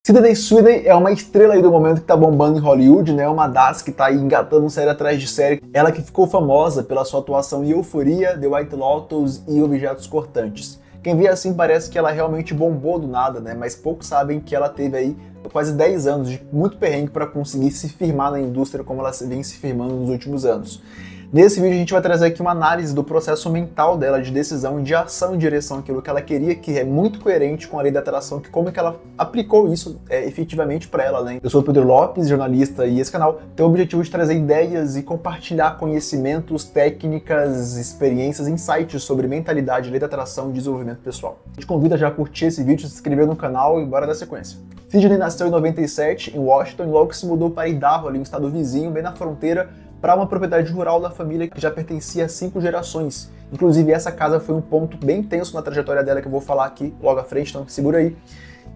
Sydney Sweeney é uma estrela aí do momento que tá bombando em Hollywood, né? Uma das que tá aí engatando série atrás de série. Ela que ficou famosa pela sua atuação em Euphoria, The White Lotus e Objetos Cortantes. Quem vê assim parece que ela realmente bombou do nada, né? Mas poucos sabem que ela teve aí quase 10 anos de muito perrengue para conseguir se firmar na indústria como ela vem se firmando nos últimos anos. Nesse vídeo a gente vai trazer aqui uma análise do processo mental dela de decisão, de ação em direção àquilo que ela queria, que é muito coerente com a lei da atração, que como é que ela aplicou isso efetivamente para ela, né? Eu sou o Pedro Lopes, jornalista, e esse canal tem o objetivo de trazer ideias e compartilhar conhecimentos, técnicas, experiências, insights sobre mentalidade, lei da atração e desenvolvimento pessoal. A gente convida já a curtir esse vídeo, se inscrever no canal e bora dar sequência. Sydney nasceu em 97 em Washington e logo se mudou para Idaho, ali um estado vizinho, bem na fronteira, para uma propriedade rural da família que já pertencia a 5 gerações. Inclusive essa casa foi um ponto bem tenso na trajetória dela que eu vou falar aqui logo à frente, então segura aí.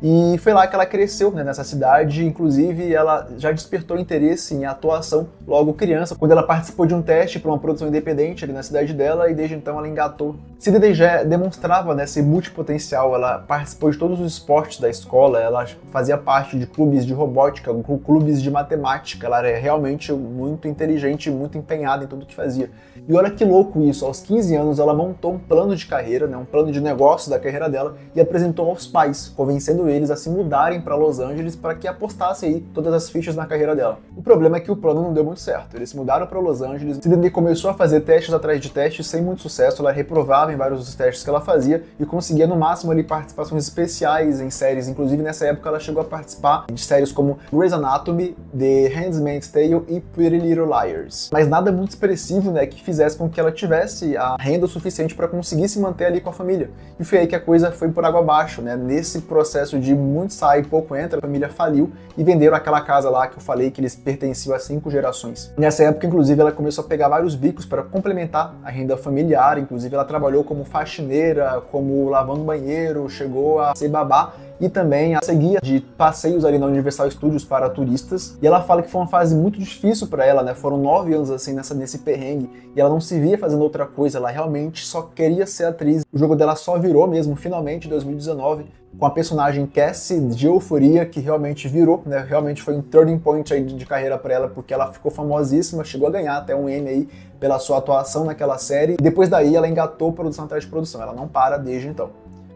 E foi lá que ela cresceu, né, nessa cidade, inclusive ela já despertou interesse em atuação logo criança, quando ela participou de um teste para uma produção independente ali na cidade dela e desde então ela engatou. Sydney já demonstrava, né, ser multipotencial, ela participou de todos os esportes da escola, ela fazia parte de clubes de robótica, clubes de matemática, ela era realmente muito inteligente, muito empenhada em tudo que fazia. E olha que louco isso, aos 15 anos ela montou um plano de carreira, né, um plano de negócio da carreira dela e apresentou aos pais, convencendo eles a se mudarem para Los Angeles para que apostassem aí todas as fichas na carreira dela. O problema é que o plano não deu muito certo. Eles se mudaram para Los Angeles, Sydney começou a fazer testes atrás de testes sem muito sucesso, ela reprovava em vários dos testes que ela fazia e conseguia no máximo ali participações especiais em séries, inclusive nessa época ela chegou a participar de séries como Grey's Anatomy, The Handmaid's Tale e Pretty Little Liars. Mas nada muito expressivo, né, que fizesse com que ela tivesse a renda suficiente para conseguir se manter ali com a família. E foi aí que a coisa foi por água abaixo, né, nesse processo de muito sai, pouco entra, a família faliu e venderam aquela casa lá que eu falei que eles pertenciam a 5 gerações. Nessa época, inclusive, ela começou a pegar vários bicos para complementar a renda familiar, inclusive ela trabalhou como faxineira, como lavando banheiro, chegou a ser babá e também a seguir de passeios ali na Universal Studios para turistas. E ela fala que foi uma fase muito difícil para ela, né? Foram 9 anos assim nesse perrengue e ela não se via fazendo outra coisa, ela realmente só queria ser atriz. O jogo dela só virou mesmo, finalmente, em 2019, com a personagem Cassie de Euphoria, que realmente virou, né? Realmente foi um turning point aí de carreira para ela, porque ela ficou famosíssima, chegou a ganhar até um Emmy aí pela sua atuação naquela série. E depois daí ela engatou produção atrás de produção, ela não para desde então.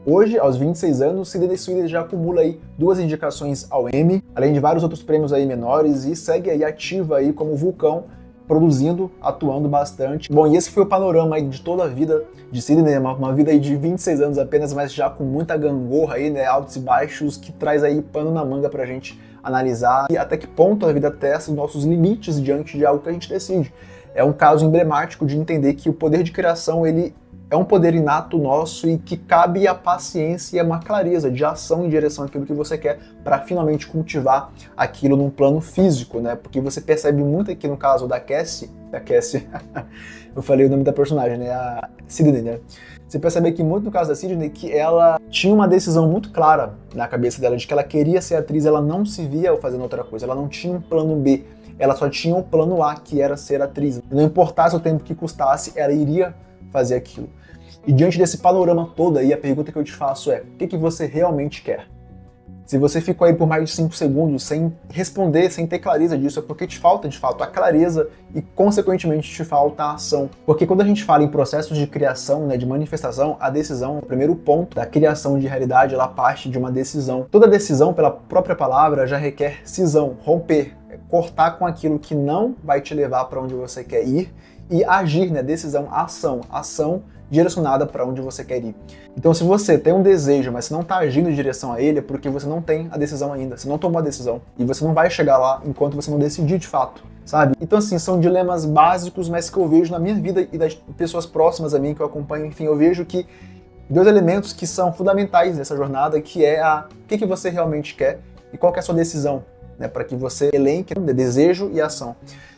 Hoje, aos 26 anos, Sydney Sweeney já acumula aí 2 indicações ao Emmy, além de vários outros prêmios aí menores, e segue aí ativa aí como vulcão, produzindo, atuando bastante. Bom, e esse foi o panorama aí de toda a vida de Sydney, uma vida aí de 26 anos apenas, mas já com muita gangorra aí, né, altos e baixos, que traz aí pano na manga pra gente analisar e até que ponto a vida testa os nossos limites diante de algo que a gente decide. É um caso emblemático de entender que o poder de criação, ele é um poder inato nosso e que cabe a paciência e uma clareza de ação em direção àquilo que você quer para finalmente cultivar aquilo num plano físico, né? Porque você percebe muito aqui no caso da Cassie, eu falei o nome da personagem, né? A Sydney, né? Você percebe aqui muito no caso da Sydney que ela tinha uma decisão muito clara na cabeça dela de que ela queria ser atriz, ela não se via fazendo outra coisa, ela não tinha um plano B, ela só tinha um plano A, que era ser atriz. Não importasse o tempo que custasse, ela iria fazer aquilo. E diante desse panorama todo aí, a pergunta que eu te faço é: o que você realmente quer? Se você ficou aí por mais de 5 segundos sem responder, sem ter clareza disso, é porque te falta de fato a clareza e consequentemente te falta a ação. Porque quando a gente fala em processos de criação, né, de manifestação, a decisão, o primeiro ponto da criação de realidade, ela parte de uma decisão. Toda decisão, pela própria palavra, já requer cisão, romper, cortar com aquilo que não vai te levar para onde você quer ir e agir, né, decisão, ação direcionada para onde você quer ir. Então, se você tem um desejo, mas você não está agindo em direção a ele, é porque você não tem a decisão ainda, você não tomou a decisão, e você não vai chegar lá enquanto você não decidir de fato, sabe? Então, assim, são dilemas básicos, mas que eu vejo na minha vida e das pessoas próximas a mim que eu acompanho, enfim, eu vejo que 2 elementos que são fundamentais nessa jornada, que é o que você realmente quer e qual que é a sua decisão, né, para que você elenque desejo e ação.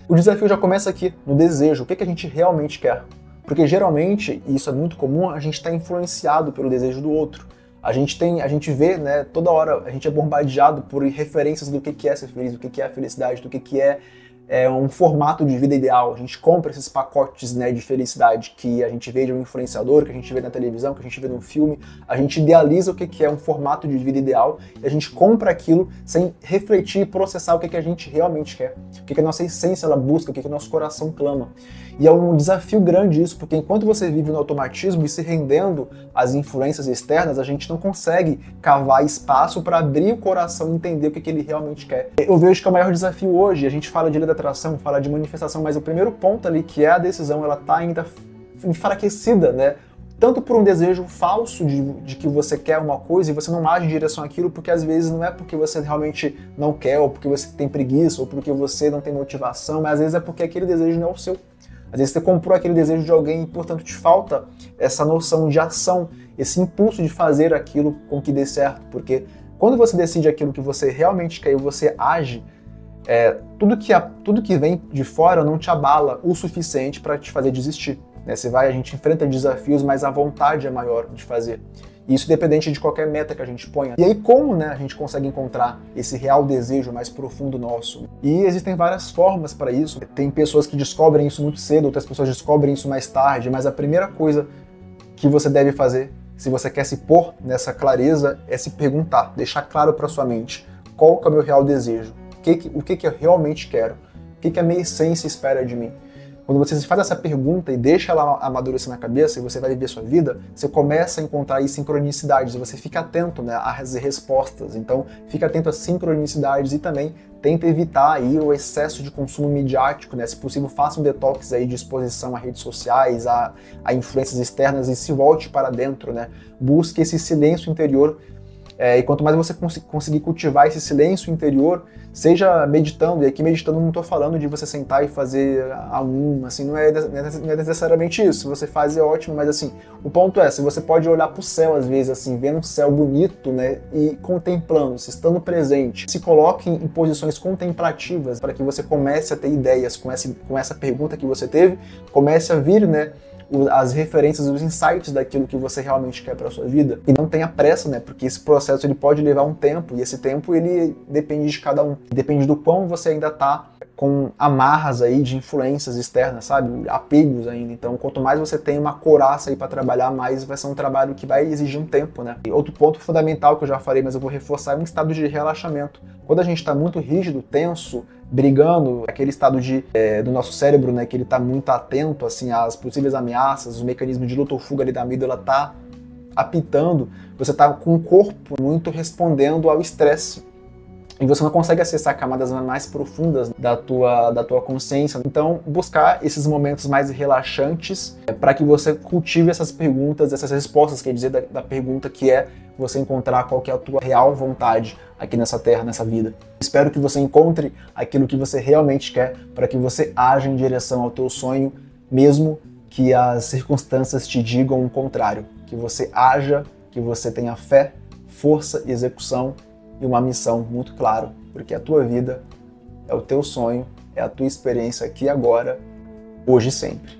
O desafio já começa aqui, no desejo, o que a gente realmente quer. Porque geralmente, e isso é muito comum, a gente está influenciado pelo desejo do outro. A gente vê, né, toda hora, a gente é bombardeado por referências do que é ser feliz, do que é a felicidade, do que é um formato de vida ideal. A gente compra esses pacotes, né, de felicidade que a gente vê de um influenciador, que a gente vê na televisão, que a gente vê num filme. A gente idealiza o que é um formato de vida ideal e a gente compra aquilo sem refletir e processar o que a gente realmente quer, o que a nossa essência ela busca, o que o nosso coração clama. E é um desafio grande isso, porque enquanto você vive no automatismo e se rendendo às influências externas, a gente não consegue cavar espaço para abrir o coração e entender o que ele realmente quer. Eu vejo que é o maior desafio hoje. A gente fala de lei da atração, fala de manifestação, mas o primeiro ponto ali, que é a decisão, ela tá ainda enfraquecida, né? Tanto por um desejo falso de que você quer uma coisa e você não age em direção àquilo, porque às vezes não é porque você realmente não quer, ou porque você tem preguiça, ou porque você não tem motivação, mas às vezes é porque aquele desejo não é o seu. Às vezes você comprou aquele desejo de alguém e, portanto, te falta essa noção de ação, esse impulso de fazer aquilo com que dê certo. Porque quando você decide aquilo que você realmente quer e você age, tudo que vem de fora não te abala o suficiente para te fazer desistir. Né? A gente enfrenta desafios, mas a vontade é maior de fazer. Isso independente de qualquer meta que a gente ponha. E aí como, né, a gente consegue encontrar esse real desejo mais profundo nosso? E existem várias formas para isso. Tem pessoas que descobrem isso muito cedo, outras pessoas descobrem isso mais tarde, mas a primeira coisa que você deve fazer, se você quer se pôr nessa clareza, é se perguntar, deixar claro para sua mente qual que é o meu real desejo, o que eu realmente quero, o que a minha essência espera de mim. Quando você faz essa pergunta e deixa ela amadurecer na cabeça e você vai viver sua vida, você começa a encontrar aí sincronicidades, e você fica atento, né, às respostas. Então, fica atento às sincronicidades e também tenta evitar aí o excesso de consumo midiático, né? Se possível, faça um detox aí de exposição a redes sociais, a influências externas e se volte para dentro, né? Busque esse silêncio interior. E quanto mais você conseguir cultivar esse silêncio interior, seja meditando, e aqui meditando não estou falando de você sentar e fazer assim, não é necessariamente isso. Se você faz é ótimo, mas assim, o ponto é, se você pode olhar para o céu às vezes, assim, vendo um céu bonito, né, e contemplando, se estando presente, se coloque em posições contemplativas para que você comece a ter ideias com essa pergunta que você teve, comece a vir, né, as referências, os insights daquilo que você realmente quer para a sua vida. E não tenha pressa, né? Porque esse processo ele pode levar um tempo, e esse tempo ele depende de cada um. Depende do quão você ainda tá com amarras aí de influências externas, sabe? Apegos ainda. Então, quanto mais você tem uma couraça aí para trabalhar, mais vai ser um trabalho que vai exigir um tempo, né? E outro ponto fundamental que eu já falei, mas eu vou reforçar, é um estado de relaxamento. Quando a gente está muito rígido, tenso, brigando, aquele estado do nosso cérebro, né, que ele está muito atento assim às possíveis ameaças, o mecanismo de luta ou fuga ali da amígdala está apitando, você está com o corpo muito respondendo ao estresse. E você não consegue acessar camadas mais profundas da tua consciência. Então, buscar esses momentos mais relaxantes para que você cultive essas perguntas, essas respostas, quer dizer, da pergunta que é você encontrar qual que é a tua real vontade aqui nessa terra, nessa vida. Espero que você encontre aquilo que você realmente quer para que você haja em direção ao teu sonho, mesmo que as circunstâncias te digam o contrário. Que você haja, que você tenha fé, força, execução e uma missão muito clara, porque a tua vida é o teu sonho, é a tua experiência aqui e agora, hoje e sempre.